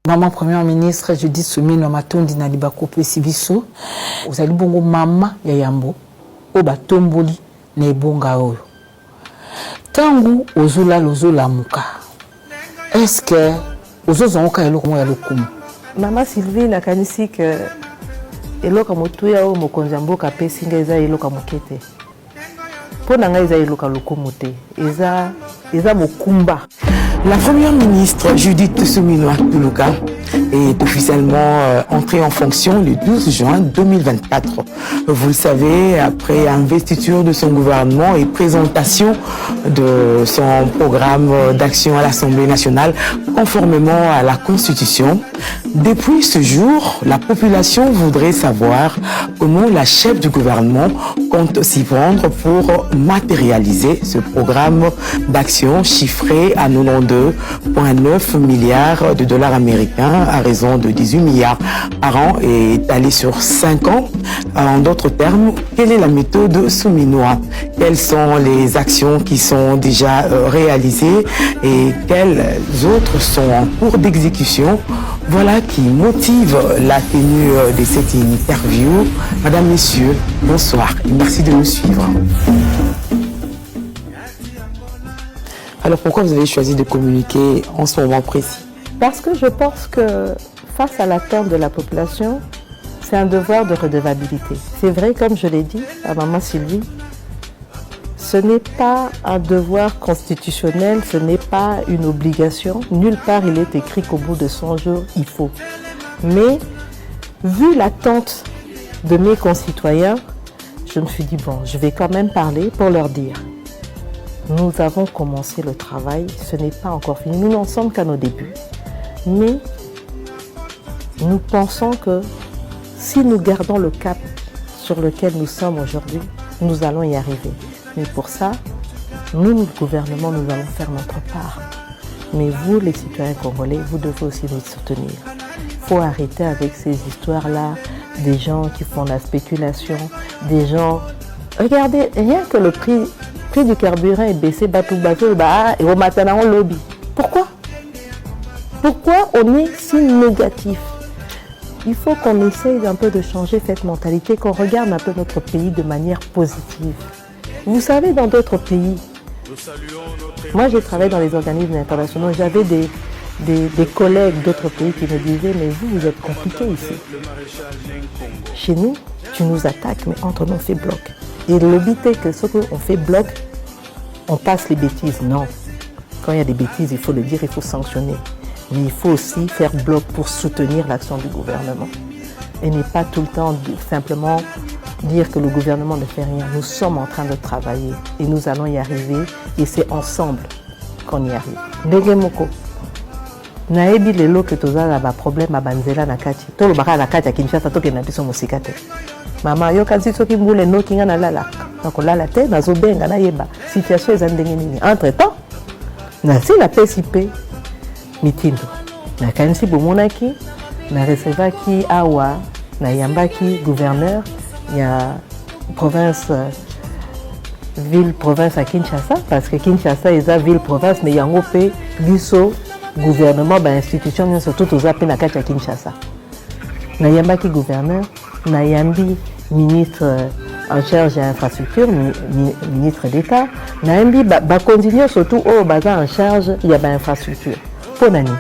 Maman Première ministre, je dis Soumino Matondi na libako pesibiso. Ozali bongo mama ya Yambo. Oba tomboli na ebonga oyo. Tangu ozula lozola muka. Est-ce que ozozongoka eloko ya lokumu? Maman Sylvie na kanisi que eloko motuya o mokonzi mboka pesinga eza eloko mokete. Pona nga eza eloko lokumu te. Eza mokumba. La première ministre Judith Soumino Atuluka est officiellement entrée en fonction le 12 juin 2024. Vous le savez, après investiture de son gouvernement et présentation de son programme d'action à l'Assemblée nationale conformément à la Constitution. Depuis ce jour, la population voudrait savoir comment la chef du gouvernement compte s'y prendre pour matérialiser ce programme d'action chiffré à 92,9 milliards de dollars américains à raison de 18 milliards par an et étalé sur 5 ans. En d'autres termes, quelle est la méthode Souminoa? Quelles sont les actions qui sont déjà réalisées et quelles autres sont en cours d'exécution? Voilà qui motive la tenue de cette interview. Madame, Messieurs, bonsoir et merci de nous suivre. Alors pourquoi vous avez choisi de communiquer en ce moment précis? Parce que je pense que face à l'attente de la population, c'est un devoir de redevabilité. C'est vrai, comme je l'ai dit à maman Sylvie, ce n'est pas un devoir constitutionnel, ce n'est pas une obligation. Nulle part il est écrit qu'au bout de 100 jours, il faut. Mais vu l'attente de mes concitoyens, je me suis dit, bon, je vais quand même parler pour leur dire. Nous avons commencé le travail, ce n'est pas encore fini. Nous n'en sommes qu'à nos débuts. Mais nous pensons que si nous gardons le cap sur lequel nous sommes aujourd'hui, nous allons y arriver. Mais pour ça, nous, le gouvernement, nous allons faire notre part. Mais vous, les citoyens congolais, vous devez aussi nous soutenir. Il faut arrêter avec ces histoires-là, des gens qui font la spéculation, des gens... Regardez, rien que le prix du carburant est baissé, et au matin, on lobby. Pourquoi? Pourquoi on est si négatif? Il faut qu'on essaye un peu de changer cette mentalité, qu'on regarde un peu notre pays de manière positive. Vous savez, dans d'autres pays, moi j'ai travaillé dans les organismes internationaux, j'avais des collègues d'autres pays qui me disaient, mais vous êtes compliqué ici. Chez nous, tu nous attaques, mais entre nous on fait bloc. Et le but est que ce qu'on fait bloc, on passe les bêtises. Non. Quand il y a des bêtises, il faut le dire, il faut sanctionner. Mais il faut aussi faire bloc pour soutenir l'action du gouvernement. Et ne pas tout le temps simplement dire que le gouvernement ne fait rien. Nous sommes en train de travailler et nous allons y arriver. Et c'est ensemble qu'on y arrive. Ndegemoko. Naebi lelo que tozala ba problème à banzela na kati. To lobaka na kati ya Kinshasa to ke na biso musika te. Mama yo kazi soki mbule no kinga na lala. Na ko lala te na zobenga na yeba. Situation eza ndenge nini. Entre temps, na si la PCP mitindo. Na kanisi bomonaki na recevaki awa na yambaki gouverneur ya province ville province à Kinshasa parce que Kinshasa eza ville province mais yango pe biso gouvernement ba institution nyonso tout ozape na kati ya Kinshasa. Na yambaki gouverneur, na yambi ministre en charge de l'infrastructure, ministre d'État, na yambi ba continuer surtout au baza en charge il y a ba infrastructure. Pour nani?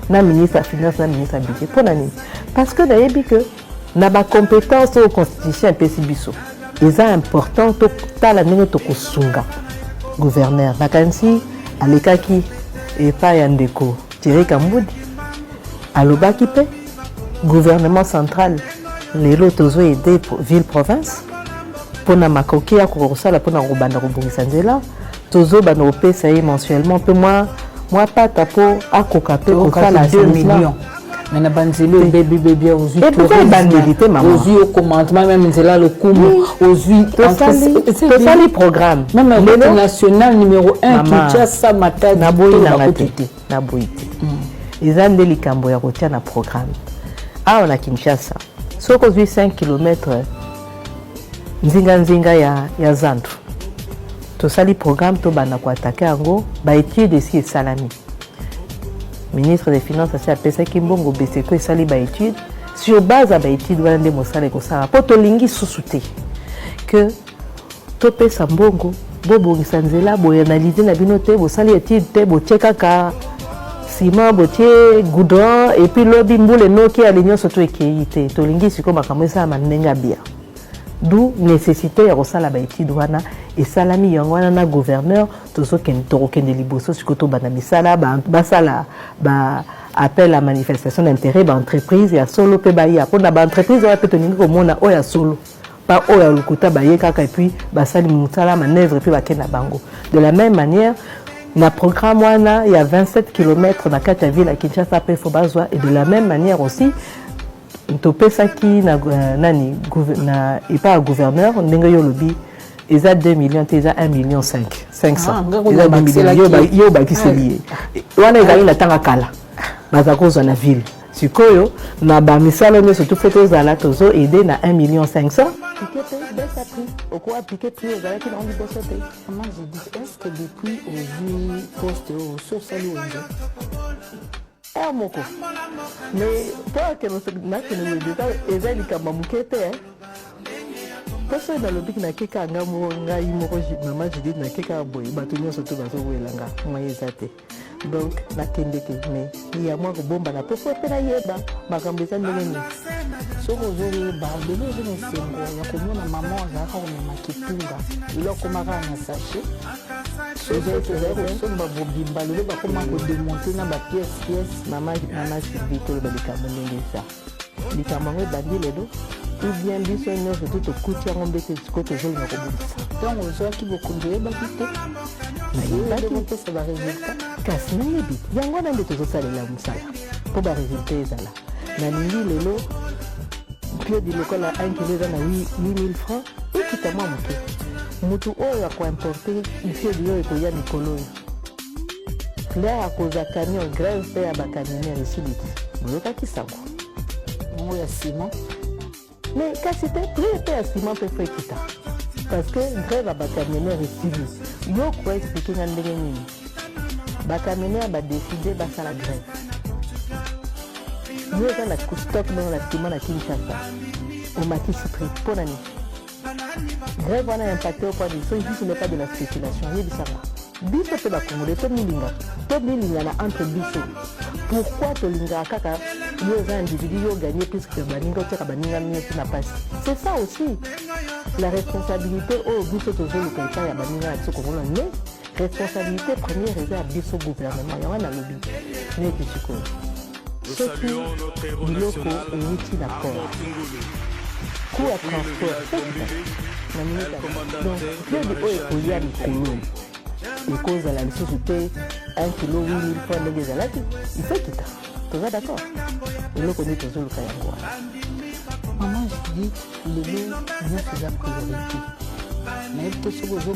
Na ministre de finance, na ministre de budget. Pour nani? Parce que na yambi que na ba compétence au constitution et pesibiso. C'est important to tala ningo to kusunga. Gouverneur vacancy alekaki et pas yandeko Thierry Kamboudi alobaki pe gouvernement central lelo tozo aider ville province pona makoki ya kokosala pona kobanda kobungisa nzela tozo bana opesa ye mensuellement pe moi pas tapo akoka pe okala 2 millions. Mais na banzelo bébé aux yeux. Et pourquoi bandélité maman? Aux yeux au commandement même nzela le kumu aux yeux c'est ça les programmes. Même le national numéro 1 Kinshasa Matadi na boyi na boyité. Ezande likambo ya kotia na programme. Ah on a Kinshasa. Soko 5 km nzinga ya Zandu. To sali programme to bana ko attaquer yango ba étude ici salami. ministre des Finances a appelé Kimbongo Beseko et sali ba étude sur base à ba étude wana nde mosala ko sala po to lingi susute que topé sambongo bobongisa nzela bo analyser na bino te bo sali étude te bo cheka ka ciment bo tie goudron et puis lobi mbule noki alignon surtout ekeyite to lingi siko makambo ça manenga bien d'où nécessité ya ko sala ba étude wana et salami yango wana na gouverneur tozo ken torokende liboso sikoto bana misala ba sala ba appel à manifestation d'intérêt ba entreprise ya solo pe ba ya pona ba entreprise wa pe toningi ko mona o ya solo pas o ya lukuta ba ye kaka et puis ba sali mutala manœuvre puis ba kena bango de la même manière na programme wana il y a 27 km na kata ville à Kinshasa pe fo bazwa et de la même manière aussi topesaki na nani na et pas gouverneur ndenge yo lobi ils ont 2 millions, ils ont 1,5 million 500. Ils ont 2 millions, ils ont bâti ce lié. On a eu la tanga kala. Bazako dans la ville. Si koyo na ba misalo ne surtout photos à la tozo aider na 1,5 million 500. Piquet baisse à prix. Au quoi piquet prix aux qui ont envie de sauter. Comment je dis est-ce que depuis au vu poste au social moko. Mais pas que nous na que nous détail ezali kama mukete parce que dans le bic na keka ngamo ngai moko maman je dis na keka boy bato nyonso to bazo welanga moye zate donc na kendeke mais il y a moi ko bomba na popo pena yeba makambo za ndenge soko zori ba bele zone sengo ya komona maman za ka ko makitunga ilo komaka na sachet so ba bobimba le ba koma ko démonter na ba pièce maman Sylvie ba likambo ndenge ça likambo bandi ledo ou bien biso nyonso to kuti yango mbete sikoto zoli na kobundisa donc ozwaki bokondo yebaki te nayebaki kopesa baresultat kasi nayebi yango wana nde tozosalela mosala mpo baresultat ezala nalingi lelo piedi lokola 1 kilo eza na 8000 francs ekita mwa moke motu oyo akoimporte piedi oyo ekoya mikolo oyo clair akozwa camion grève mpe ya bacamionnaire esili te boyokaki sango mongo ya ciment mais quand c'était prêt à ciment peut faire quitter parce que grève à bacamionnaire est civil yo quoi expliquer na ndenge nini bacamionnaire ba décider ba ça la grève yo dans la stock dans la ciment na Kinshasa au makisi prix pour l'année grève on a impacté au point de vue ce n'est pas de la spéculation il y a du savoir biso pe ba congolais to milinga na entre biso pourquoi to linga kaka yo za individu yo gagner plus que baninga tika baninga mieux na passe c'est ça aussi la responsabilité au biso to zolo ka ya baninga tsoko ngona mais responsabilité première est à biso gouvernement ya wana lobby ne kisiko surtout biloko outil d'accord coût à transport donc plus de oyo koya mikolo et cause à la société 1 kilo 8000 francs de zalaki il faut quitter tu vas d'accord et le connaît toujours le cas yango maman je dis le lot ne faisait priorité mais que ce que je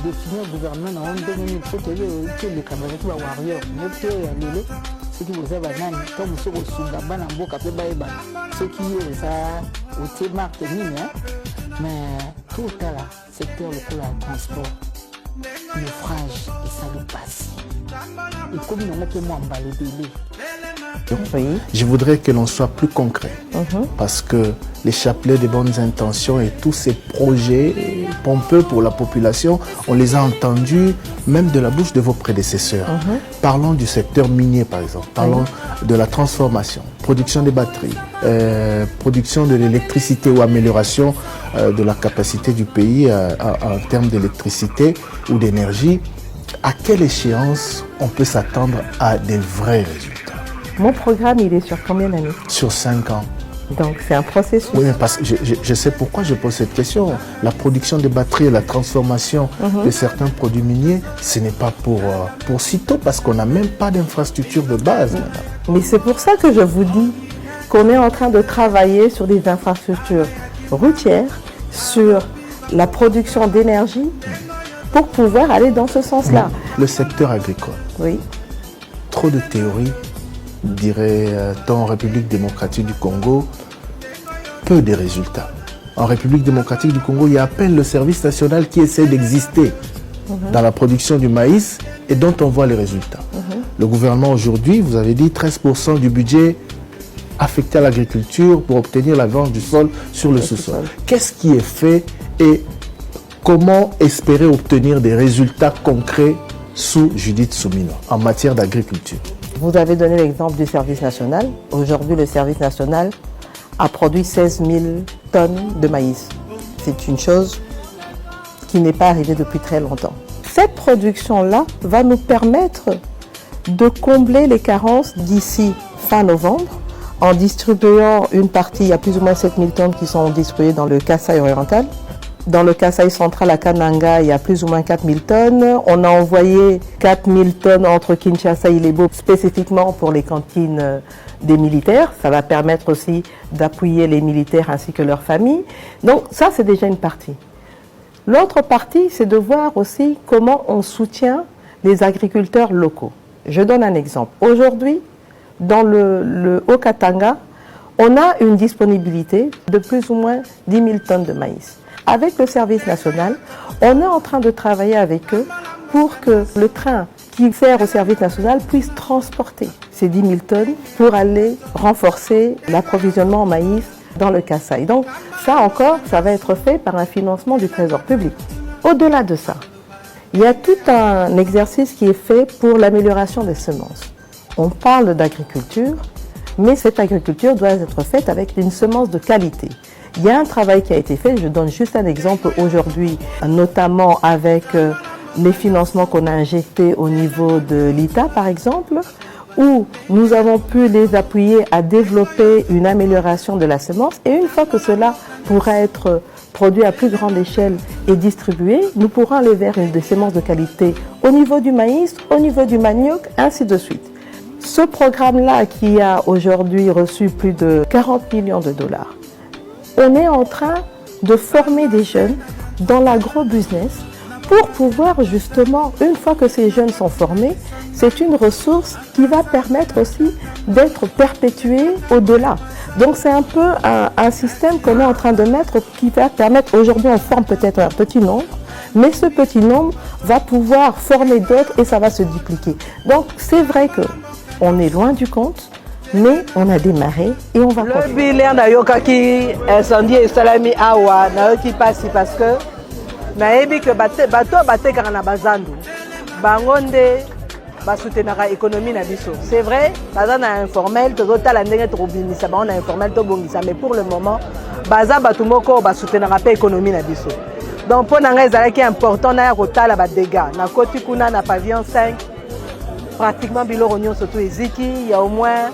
définir gouvernement na onde ni faut que le camarade va warrior mais que ya lelo ce qui vous a banani comme ce que sunga bana mboka pe baeba ce qui est ça au témarque nini mais tout là secteur le transport naufrage et ça le passe. Et comme il y a moins Oui. Je voudrais que l'on soit plus concret parce que les chapelets de bonnes intentions et tous ces projets pompeux pour la population, on les a entendus même de la bouche de vos prédécesseurs. Parlons du secteur minier par exemple, parlons de la transformation, production des batteries, production de l'électricité ou amélioration de la capacité du pays en termes d'électricité ou d'énergie. À quelle échéance on peut s'attendre à des vrais résultats? Mon programme, il est sur combien d'années? Sur 5 ans. Donc, c'est un processus. Oui, parce que je sais pourquoi je pose cette question. La production des batteries et la transformation de certains produits miniers, ce n'est pas pour sitôt, parce qu'on n'a même pas d'infrastructure de base. Mais c'est pour ça que je vous dis qu'on est en train de travailler sur des infrastructures routières, sur la production d'énergie, pour pouvoir aller dans ce sens-là. Le secteur agricole. Oui. Trop de théories, dirait-on en République démocratique du Congo, peu de résultats. En République démocratique du Congo, il y a à peine le service national qui essaie d'exister dans la production du maïs et dont on voit les résultats. le gouvernement aujourd'hui, vous avez dit 13% du budget affecté à l'agriculture pour obtenir la vente du sol sur le sous-sol. Qu'est-ce qui est fait et comment espérer obtenir des résultats concrets sous Judith Souminois en matière d'agriculture? Vous avez donné l'exemple du service national. Aujourd'hui, le service national a produit 16 000 tonnes de maïs. C'est une chose qui n'est pas arrivée depuis très longtemps. Cette production-là va nous permettre de combler les carences d'ici fin novembre en distribuant une partie, il y a plus ou moins 7 000 tonnes qui sont distribuées dans le Kasaï oriental. Dans le Kasaï central à Kananga, il y a plus ou moins 4 000 tonnes. On a envoyé 4 000 tonnes entre Kinshasa et Ilebo spécifiquement pour les cantines des militaires. Ça va permettre aussi d'appuyer les militaires ainsi que leurs familles. Donc ça, c'est déjà une partie. L'autre partie, c'est de voir aussi comment on soutient les agriculteurs locaux. Je donne un exemple. Aujourd'hui, dans le Haut-Katanga, on a une disponibilité de plus ou moins 10 000 tonnes de maïs. Avec le service national, on est en train de travailler avec eux pour que le train qui sert au service national puisse transporter ces 10 000 tonnes pour aller renforcer l'approvisionnement en maïs dans le Kasaï. Donc ça encore, ça va être fait par un financement du Trésor public. Au-delà de ça, il y a tout un exercice qui est fait pour l'amélioration des semences. On parle d'agriculture, mais cette agriculture doit être faite avec une semence de qualité. Il y a un travail qui a été fait, je donne juste un exemple aujourd'hui, notamment avec les financements qu'on a injectés au niveau de l'ITA par exemple, où nous avons pu les appuyer à développer une amélioration de la semence et une fois que cela pourra être produit à plus grande échelle et distribué, nous pourrons aller vers des semences de qualité au niveau du maïs, au niveau du manioc, ainsi de suite. Ce programme-là qui a aujourd'hui reçu plus de 40 millions de dollars, on est en train de former des jeunes dans l'agro-business pour pouvoir justement, une fois que ces jeunes sont formés, c'est une ressource qui va permettre aussi d'être perpétuée au-delà. Donc c'est un peu un système qu'on est en train de mettre qui va permettre, aujourd'hui on forme peut-être un petit nombre, mais ce petit nombre va pouvoir former d'autres et ça va se dupliquer. Donc c'est vrai qu'on est loin du compte, mais on a démarré et on va continuer. Le bilan nayokaki incendie et salami awa nayoki pasi parce que nayebi que bato batekaka na bazandu bango nde basoutenaka économie na biso. C'est vrai, baza na informel tozotala ndenge tokobimisa bango na informel tobongisa, mais pour le moment baza bato moko basoutenaka pe économie na biso. Donc mpo na ngai ezalaki important naya kotala badégâts nakoti kuna na pavillon 5 pratiquement biloko nyonso to eziki, il y a au moins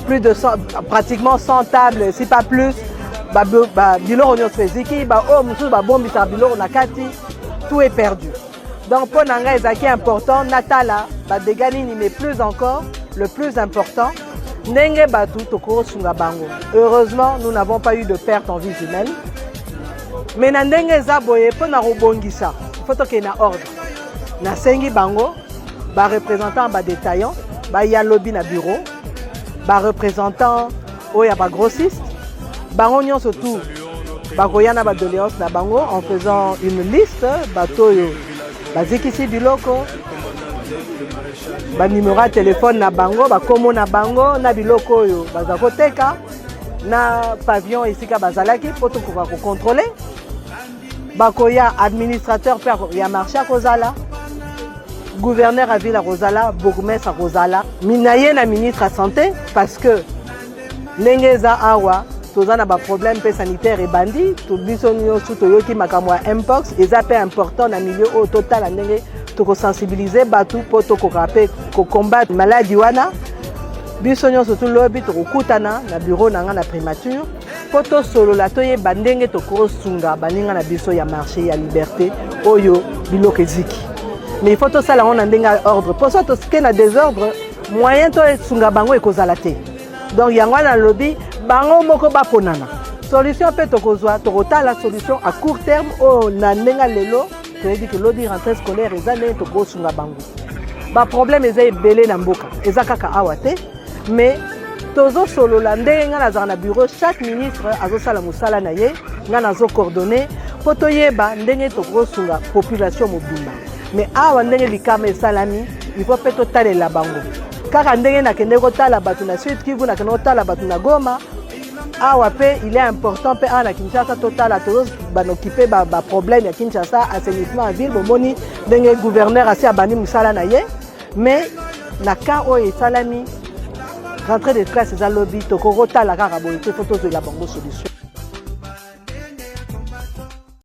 plus de 100, pratiquement 100 tables, si pas plus, biloko nyonso eziki, mosusu babombisa biloko na kati, tout est perdu. Donc pour nanga ezaki important natala badégâts nini, mais plus encore, le plus important, ndenge batu tokosunga bango. Heureusement, nous n'avons pas eu de perte en vie humaine. Mais na ndenge eza boye po na robongisa, il faut que na ordre. Na sengi bango, ba représentant ba détaillant, ba ya lobby na bureau. Ba représentant oya ba grossiste bango nyonso tout bakoya na ba doléance na bango en faisant une liste bato yo bazikisi biloko ba numéro de téléphone na bango ba komo na bango na biloko yo baza koteka na pavillon esika bazalaki po tokoka ko contrôler bakoya administrateur pe ya marché à kozala gouverneur à ville à Rosala, bourgmestre à Rosala, minaye na ministre à santé parce que l'engeza awa tozana ba problème sanitaire et bandit to biso nyonso toyoki makambo ya mpox eza pe important na milieu au total ndenge to sensibiliser batu po to kokape ko combattre maladie wana biso nyonso to lobi to kutana na bureau nanga na primature po to solo la toye bandenge to ko sunga baninga na biso ya marché ya liberté oyo biloko eziki. Mais il faut tout ça là on a un ordre. Pour ça tout ce qui est désordre, moyen to sunga bango ekozala te. Donc yango na lobby bango moko ba ponana. Solution peut to kozwa to la solution à court terme o na ndenga lelo, to dit que lobby rentrée scolaire ezale to ko sunga bango. Ba problème ezay belé na mboka. Ezakaka awate, mais tozo solo la ndenga na na bureau chaque ministre azo sala musala na ye, nga nazo coordonner poto yeba ndenge to ko sunga population mobimba. Mais awa ndenge likama esalami il faut peut-être totalela bango kaka ndenge nakende kotala bato na Sud Kivu nakende kotala bato na Goma awa pe il est important pe ana Kinshasa totala tozo banoccuper ba problème ya Kinshasa assainissement en ville bomoni ndenge gouverneur asi abandi musala na ye mais na cas oyo esalami rentrée de classe eza lobby tokokotala kaka boye te faut tozwela bango solution.